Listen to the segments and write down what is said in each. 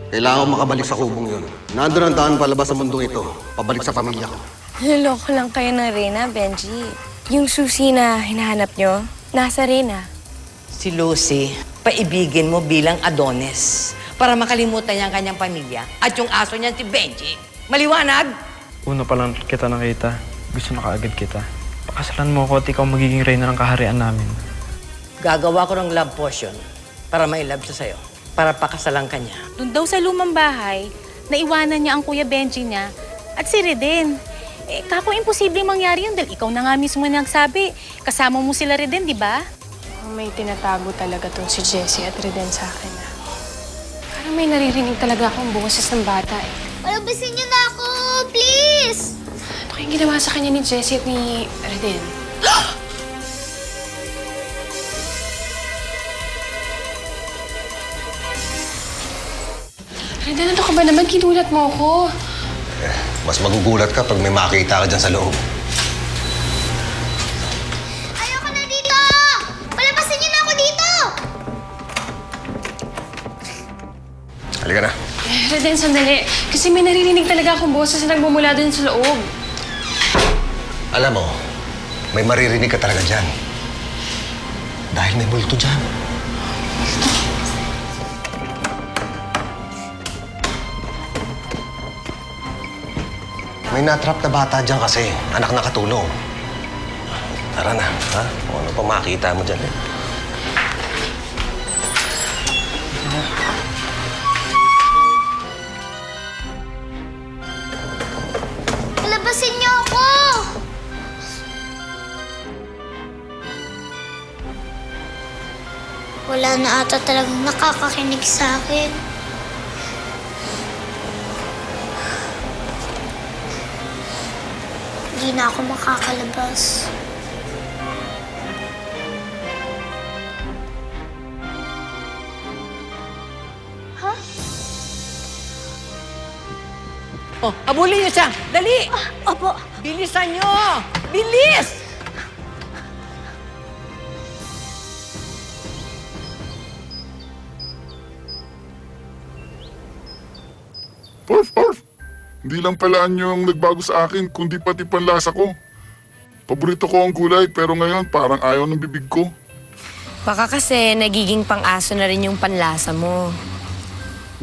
Kailangan ko makabalik sa kubong yun. Nandun ang daan palabas sa mundong ito. Pabalik sa pamilya ko. Niloloko lang kayo ng Reyna, Benji. Yung susi na hinahanap nyo, nasa Reyna. Si Lucy, paibigin mo bilang Adonis para makalimutan niya ang kanyang pamilya at yung aso niyan si Benji. Maliwanag? Una pa lang kita nakita. Gusto na kaagad kita. Pakasalan mo ako at ikaw magiging reyna ng kaharian namin. Gagawa ko ng love potion para mailove siya sa'yo. Para pakasalan ka niya. Doon daw sa lumang bahay, naiwanan niya ang Kuya Benji niya at si Reden. Eh, kako imposibleng mangyari yun dahil ikaw na nga mismo nagsabi. Kasama mo sila Reden, di ba? May tinatago talaga tong si Jessie at Reden sa akin. Parang may naririnig talaga akong boses ng bata eh. Palabasin niyo na ako, please! Ano kayong ginawa sa kanya ni Jessie at ni Reden? Reden, ano ka ba naman? Kinulat mo ako. Mas magugulat ka pag may makita ka dyan sa loob. Ayoko na dito! Palabasin niyo na ako dito! Halika na. Reden, sandali. Kasi may naririnig talaga akong boses na nagmumula dun sa loob. Alam mo, may maririnig ka talaga dyan. Dahil may multo dyan. May natrap na bata dyan kasi. Anak na katulong. Tara na, ha? Kung ano pa makita mo dyan, eh. Palabasin niyo ako! Wala na ata talagang nakakakinig sa akin. Hindi na ako makakalabas. Oh, habulin niyo siya! Dali! Opo. Bilisan niyo! Bilis! Orf, Orf! Hindi lang palaan yung nagbago sa akin, kundi pati panlasa ko. Paborito ko ang gulay, pero ngayon parang ayaw ng bibig ko. Baka kasi nagiging pang-aso na rin yung panlasa mo.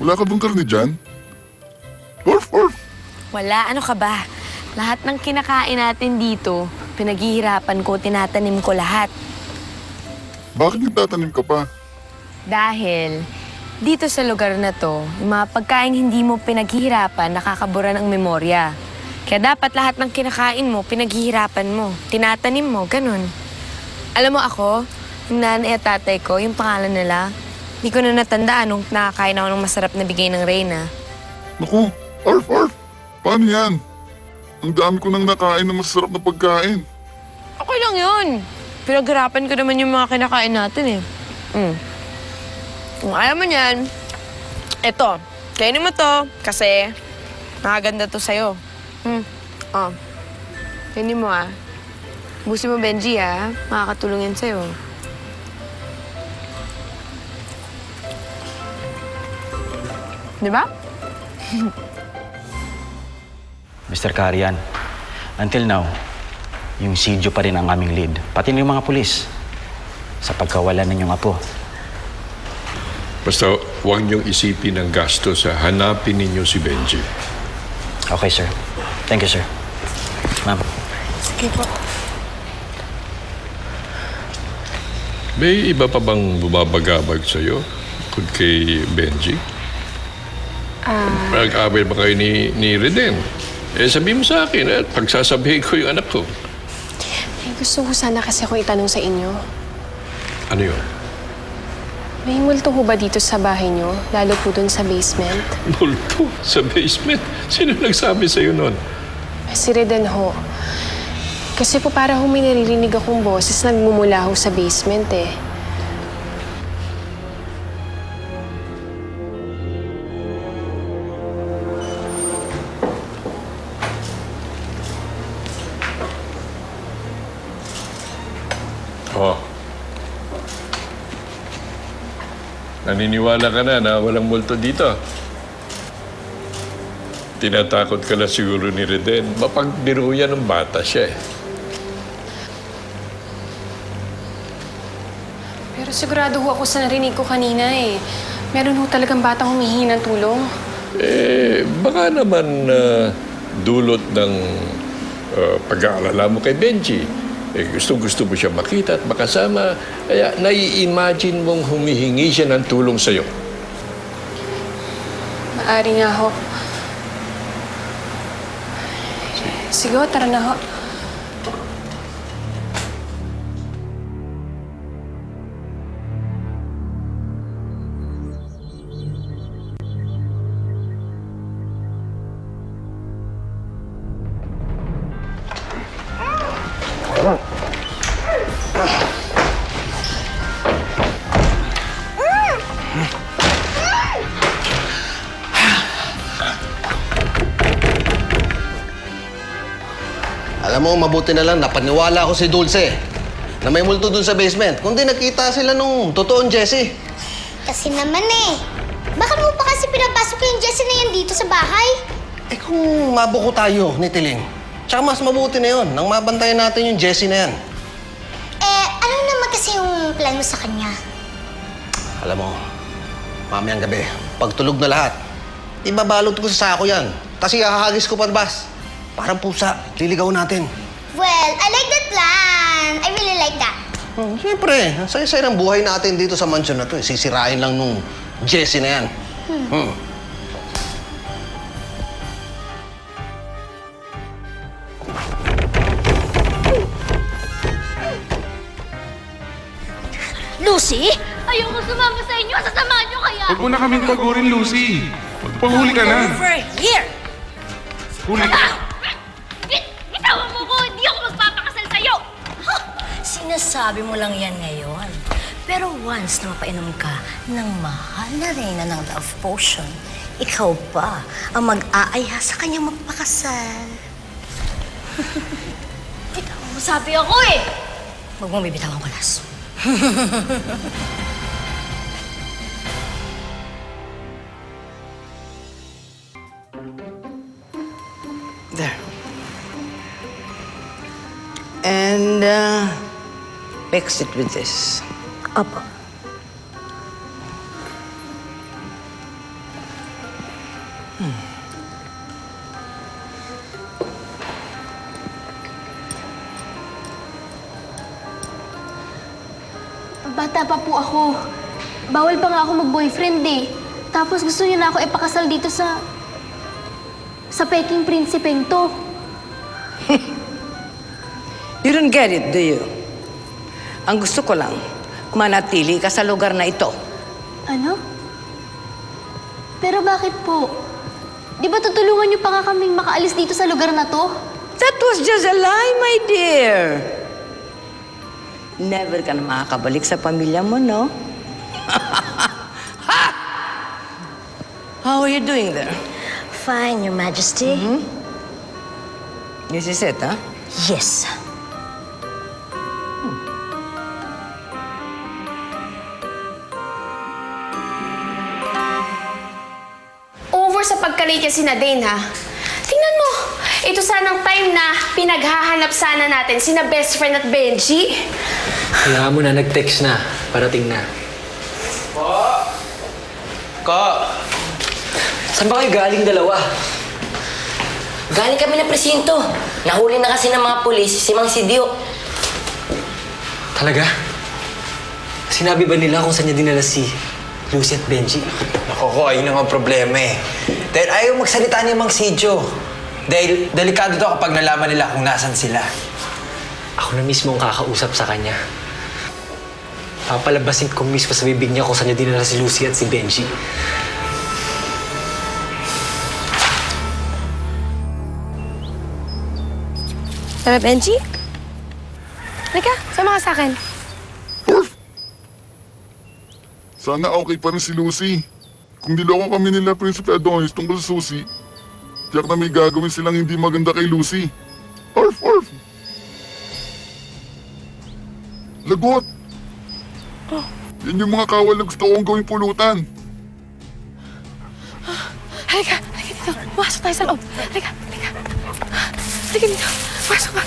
Wala ka bang karne dyan? Orf, Orf! Wala, ano ka ba? Lahat ng kinakain natin dito, pinaghihirapan ko, tinatanim ko lahat. Bakit nagtatanim ka pa? Dahil dito sa lugar na to, yung mga pagkain hindi mo pinaghihirapan, nakakabura ng memorya. Kaya dapat lahat ng kinakain mo, pinaghihirapan mo, tinatanim mo, ganun. Alam mo ako, yung nanay at tatay ko, yung pangalan nila, hindi ko na natandaan nung nakakain ako ng masarap na bigay ng Reyna. Naku, Orf, Orf! Paano yan? Ang dami ko nang nakain ng masarap na pagkain. Okay lang yun. Pinaghirapan ko naman yung mga kinakain natin eh. Kung ayaw mo yan, eto, kainin mo to kasi nakaganda to sa'yo. Oh, kainin mo ah. Busin mo, Benji ah. Makakatulong yan sa'yo. Di ba? Mr. Karian, until now, yung Sijo pa rin ang aming lead. Pati na yung mga pulis sa pagkawala ninyong apo. Basta huwag niyong isipin ang gasto sa hanapin ninyo si Benji. Okay, sir. Thank you, sir. Ma'am. Sige po. May iba pa bang bumabagabag sa'yo? Bukod kay Benji? Mag-away ba kayo ni Reden? Eh, sabihin mo sa akin at pagsasabihin ko yung anak ko. May gusto ko sana kasi akong itanong sa inyo. Ano yun? May multo ho ba dito sa bahay niyo? Lalo po dun sa basement? Multo? Sa basement? Sino nagsabi sa'yo nun? Si Reden ho. Kasi po para ho may naririnig akong boses nagmumula ho sa basement eh. Oh. Naniniwala ka na walang multo dito? tinatakot ka na siguro ni Reden. Mapagbiru yan ng bata siya eh. Pero sigurado ho ako sa narinig ko kanina eh. Meron ho talagang batang humihingi ng tulong. Baka naman dulot ng pag-aalala mo kay Benji. Gusto mo siya makita at makasama. Kaya nai-imagine mong humihingi siya ng tulong sa'yo. Maari nga ho. Sige ho, tara na ho. Alam mo, mabuti na lang napaniwala ko si Dulce na may multo dun sa basement. Kundi nakita sila nung totoong Jessie. Kasi naman eh. Bakit mo pa kasi pinapasok yung Jessie na yan dito sa bahay? Eh kung mabuko tayo ni Tiling, tsaka mas mabuti na yun nang mabantayan natin yung Jessie na yan. Ano naman kasi yung plan mo sa kanya? Alam mo, mamayang gabi, pag tulog na lahat, ibabalot ko sa sako yan. Tapos ihahagis ko pa bas. Parang pusa, liligaw natin. Well, I like that plan. I really like that. Siyempre, ang saya-saya ng buhay natin dito sa mansion na to. Sisirain lang nung Jessie na yan. Lucy? Ayoko sumama sa inyo. Sasamahan niyo kaya. Huwag mo na kaming pagurin, Lucy. Magpahuli ka na. Over here! Huli ka. Bitawan mo ko! Hindi ako magpapakasal sa'yo! Sinasabi mo lang yan ngayon. Pero once na mapainom ka ng mahal na reyna ng love potion, ikaw pa ang mag-aaya sa kanyang magpakasal. Bitawan mo, sabi ako eh! Huwag mong bibitawan ko, Las. There. And mix it with this. Opo. Bata pa po ako. Bawal pa nga ako mag-boyfriend eh. Tapos gusto niyo na ako ipakasal dito sa Peking Prinsipeng to. You don't get it, do you? Ang gusto ko lang, manatili ka sa lugar na ito. Ano? Pero bakit po? Di ba tutulungan niyo pa nga kaming makaalis dito sa lugar na to? That was just a lie, my dear. Never ka na makakabalik sa pamilya mo, no? Ha! How are you doing there? Fine, Your Majesty. This is it, huh? Yes. Over sa pagkalate niya si Nadine, ha? Tingnan mo, ito sanang time na pinaghahanap sana natin sina best friend at Benji. Kaya mo na, nag-text na. Parating na. Ko! Saan ba kayo galing dalawa? Galing kami na presinto. Nahuli na kasi ng mga pulis si Mang Sidio. Talaga? Sinabi ba nila kung saan niya dinala si Lucy at Benji? Naku ko, ayun ang problema eh. Dahil ayaw magsalita ni Mang Sidio. Dahil delikado to kapag nalaman nila kung nasan sila. Ako na mismo ang kakausap sa kanya. Papalabasin ko mismo sa bibig niya kung saan niya dinala si Lucy at si Benji. Tara, Benji? Halika, sama ka sa akin. Sana okay pa rin si Lucy. Kung niloko kami nila Prinsipe Adonis tungkol sa susi, tiyak na may gagawin silang hindi maganda kay Lucy. Orf, orf! Lagot! Yan yung mga kawal na gusto kong gawing pulutan. Halika, halika dito. Pumasok tayo sa loob. Halika, halika. Halika dito. Pasok ka.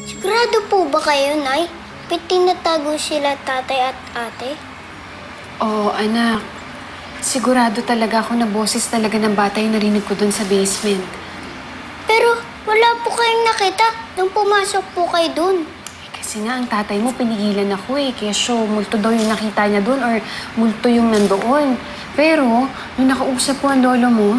Sigurado po ba kayo, Nay? May tinatago sila tatay at ate? Oo, anak. Sigurado talaga ako na boses talaga ng bata yung narinig ko dun sa basement. Pero wala po kayong nakita nung pumasok po kayo dun. Kasi nga, ang tatay mo, pinigilan ako eh. Kaya siya, multo daw yung nakita niya dun or multo yung nandoon. Pero, nung nakausap ko ang lolo mo,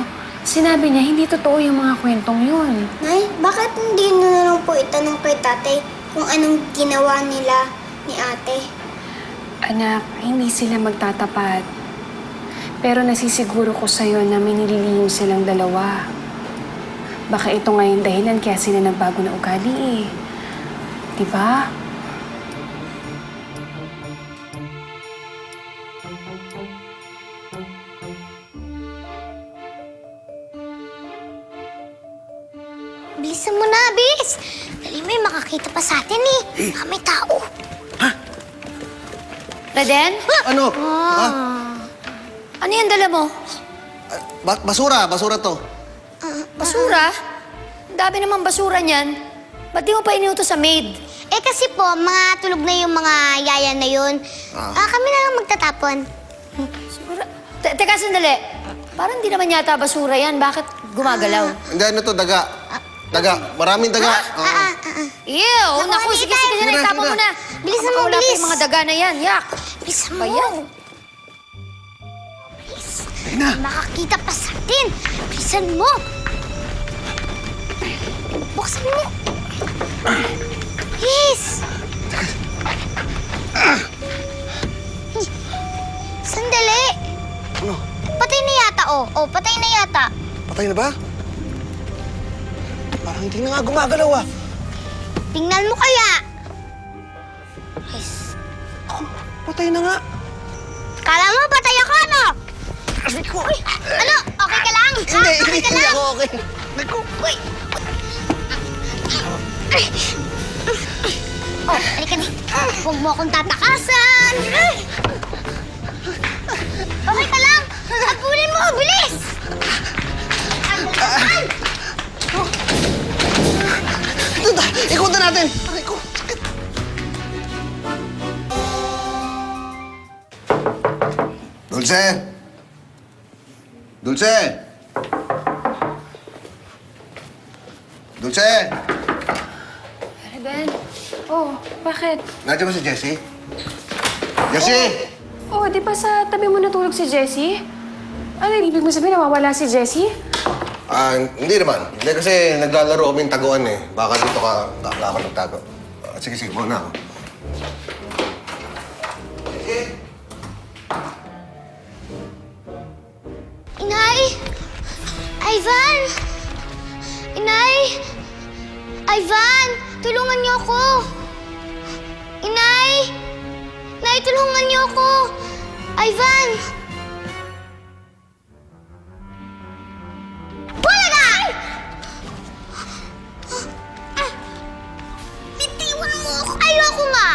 sinabi niya, hindi totoo yung mga kwentong yun. Nay, bakit hindi nyo na lang po itanong kay tatay kung anong ginawa nila ni ate? Anak, hindi sila magtatapat. Pero nasisiguro ko sa'yo na may nililihim silang dalawa. Baka ito nga yung dahilan kaya sila nagbago na ugali eh. Diba? Bilisan mo na, bilis! Dali may makakita pa sa atin eh. Baka may tao. Reden? Ano? Ha? Ano yung dala mo? Basura to. Basura? Ang dami naman basura niyan. Ba't di mo pa iniutos sa maid? Eh kasi po, mga tulog na yung mga yaya na yun. Kami na lang magtatapon. Siguro... Teka, sandali. Parang di naman yata basura yan. Bakit gumagalaw? Hindi, ano to, daga. Daga. Maraming daga. Ew! Naku, sige, itapon mo na. Bilisan mo, Wala pa bilis. yung mga daga na yan. Yak! Bilisan Pa mo. yan. Makakita pa sa atin. Bilisan mo. Buksan mo. Please. Sandali. Ano? Patay na yata, oh. Oh, patay na yata. Patay na ba? Parang hindi na nga gumagalaw ah. Tingnan mo kaya. Patay na nga. Kala mo, patay ako, ano? Uy, ano? Okay ka lang? Okay ka lang? ako okay. Uy. Oh, halika na. Huwag mo akong tatakasan. Okay ka lang? Abulin mo, bilis! Ay! Ikutan natin. Aray ko, sakit. Dulce! Dulce! Dulce! Reden? Oh, bakit? Nandiyan ba si Jessie? Jessie! Oh, di ba sa tabi mo natulog si Jessie? Ano ibig mo sabihin, nawawala si Jessie? Hindi naman. Hindi kasi naglalaro kaming taguan eh. Baka dito ka nagtago. Sige, muna ako. Inay! Ivan! Inay! Ivan! Tulungan niyo ako! Inay! Inay, tulungan niyo ako! Ivan! Wala na! Bitiwan mo ako! Ayoko nga!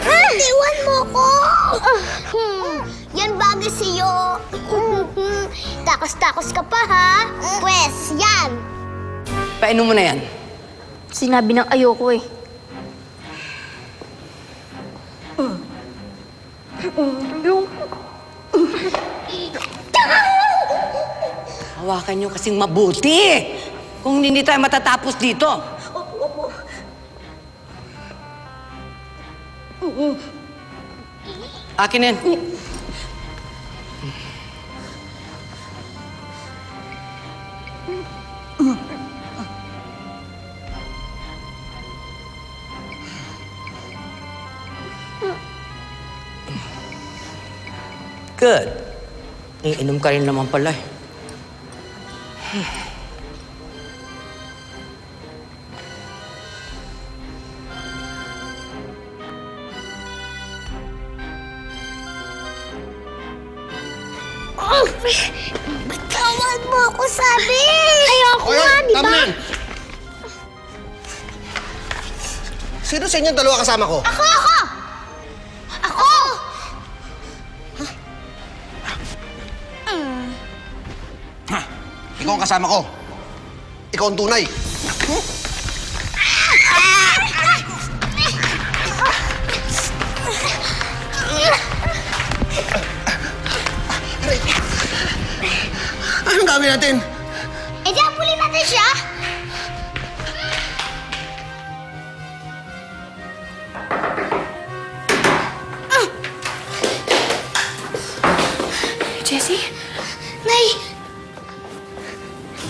Bitiwan mo ko! Yan bagay sa'yo. Takos-takos ka pa, ha? Pwes, yan! Painom mo na yan. Sinabi ng ayoko eh. Hawakan niyo kasing mabuti. Kung hindi tayo matatapos dito. Akin yan. Good. Iinom ka rin naman pala eh. Bitawan mo ako, sabi! Ayoko O, nga, yun, di tama ba? na yan. Sino sa inyo dalawa kasama ko? Ako! Ako! Ikaw ang kasama ko. Ikaw ang tunay. Anong gagawin natin? Eh, di abulin natin siya! Jessie? Nay!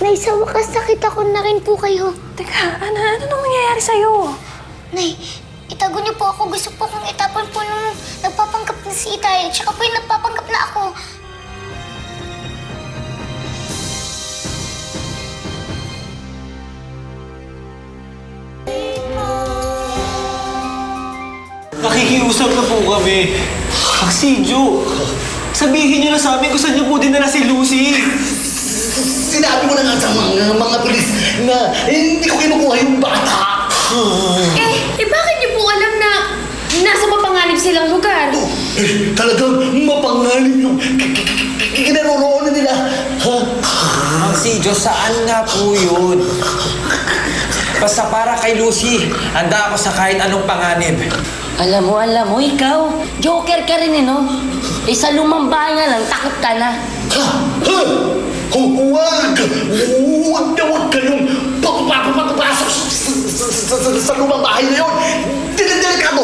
Nay, sa wakas nakita ko na rin po kayo. Teka, ano nang mangyayari sa'yo? Nay, itago niyo po ako. Gusto po kong itapon po nung nagpapanggap na si Itay. Tsaka po yung nagpapanggap na ako. Nakikiusap na po kami. Aksidyo, sabihin niyo na sa amin kung saan niyo po dinala si Lucy. Sinabi mo na nga sa mga pulis na hindi ko kinukuha yung bata. Bakit niyo po alam na nasa mapanganib silang lugar? Talagang mapanganib yung kinaroroonan nila. Aksidyo, saan nga po yun? Basta para kay Lucy, handa ako sa kahit anong panganib. Alam mo, ikaw, joker ka rin no? Sa lumang bahay nga lang, takot ka na. Huwag kayong papapasok sa lumang bahay na yun. Delikado.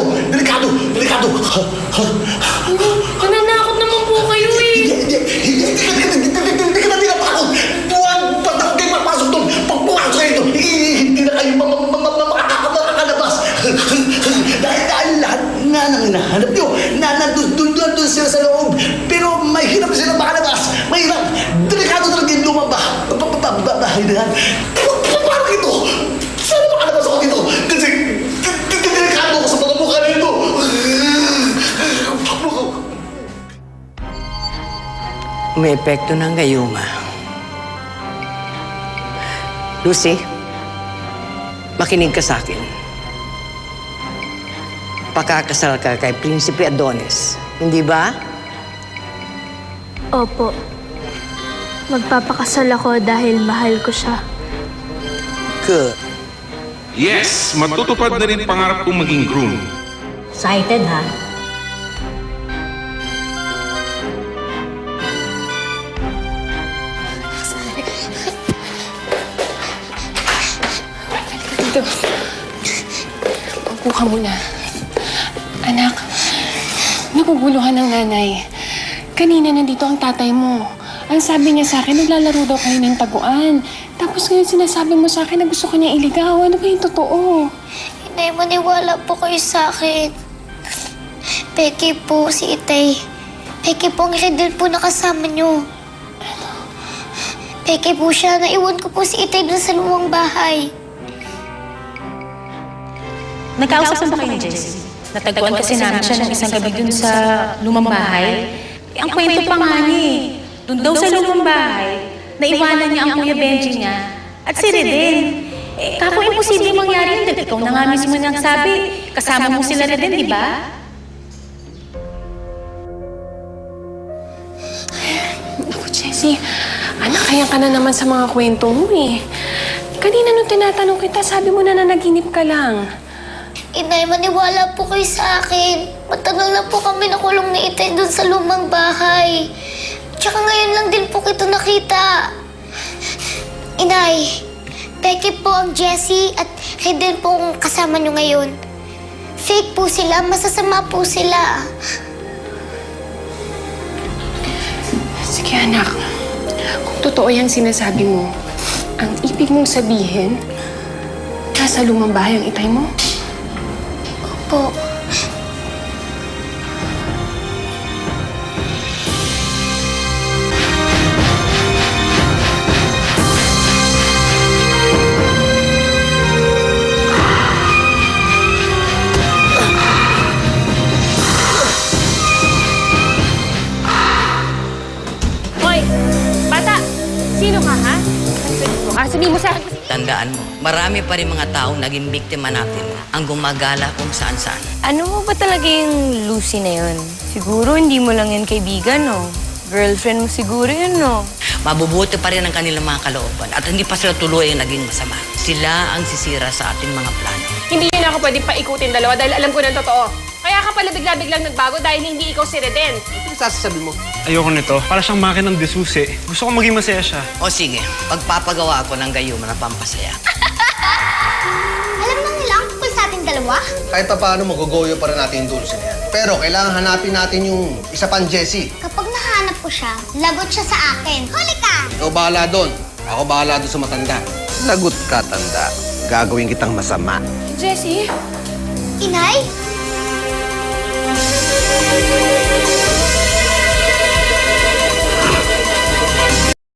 Nananakot naman po kayo eh. Hindi ka na tinatakot. Huwag kayo papasok doon. Pag pumasok kayo doon, hindi na kayo makakalabas. Dahil lahat nga nang hinahanap nyo, nandun sila sa loob. Pero may hirap sila makalabas. Mahirap. Delikado talaga yung lumang bahay na yan. Paano ito? Sana makalabas ako dito? Kasi delikado ako sa mga mukha nito. May epekto ng gayuma. Lucy, makinig ka sa akin. Pakakasal ka kay Prinsipe Adonis, hindi ba? Opo. Magpapakasal ako dahil mahal ko siya. Good. Yes, matutupad na rin pangarap kong maging groom. Excited, ha? Dito. Upo ka muna. Anak, naguguluhan ng nanay. Kanina nandito ang tatay mo. Ang sabi niya sa akin, naglalaro daw kayo ng taguan. Tapos ngayon sinasabi mo sa akin na gusto ka niya iligaw. Ano ba yung totoo? Inay, maniwala po kayo sa akin. Peke po si Itay. Peke po ang Redel po nakasama niyo. Peke po siya. Naiwan ko po si Itay dun sa lumang bahay. Nagkausap na ba kayo ni Jessie? Natagpuan kasi namin siya ng isang gabi dun sa lumang bahay. Ang kwento pa nga niya eh. Dun daw sa lumang bahay, naiwanan niya ang Kuya Benji niya at si Reden. Kako imposible mangyari yun dahil ikaw na nga mismo nagsabi. Kasama mo sila Reden, di ba? Naku, Jessie, anak, kaya ka na naman sa mga kwento mo eh. Kanina nung tinatanong kita, sabi mo na nanaginip ka lang. Inay, maniwala po kayo sa akin. Matagal na po kami nakulong ni Itay dun sa lumang bahay. Tsaka ngayon lang din po kita nakita. Inay, peke po ang Jessie at Redel po ang kasama nyo ngayon. Fake po sila, masasama po sila. Sige anak, kung totoo yung sinasabi mo, ang ibig mong sabihin, nasa lumang bahay ang Itay mo? Po. Hoy! sa akin. Tandaan mo, marami pa rin mga taong naging biktima natin ang gumagala kung saan-saan. Ano mo ba talaga yung Lucy na yun? Siguro hindi mo lang yan kaibigan, no? Girlfriend mo siguro yun, no? Mabubuti pa rin ang kanilang mga kalooban at hindi pa sila tuloy ang naging masama. Sila ang sisira sa ating mga plano. Hindi yun ako pwede paikutin dalawa dahil alam ko ng totoo. Kaya ka pala bigla-biglang nagbago dahil hindi ikaw si Reden. Ano sasasabi mo? Ayoko nito. Para siyang makinang disusi. Gusto ko maging masaya siya. O sige, pagpapagawa ko ng gayuma na pampasaya. Alam na nila ang tungkol sa ating dalawa? Kahit pa paano, magugoyo pa rin natin yung Dulce na yan. Pero kailangan hanapin natin yung isa pang Jessie. Kapag nahanap ko siya, lagot siya sa akin. Huli ka! Ikaw bahala doon. Ako bahala doon sa matanda. Lagot ka, tanda. Gagawin kitang masama. Jessie? Inay?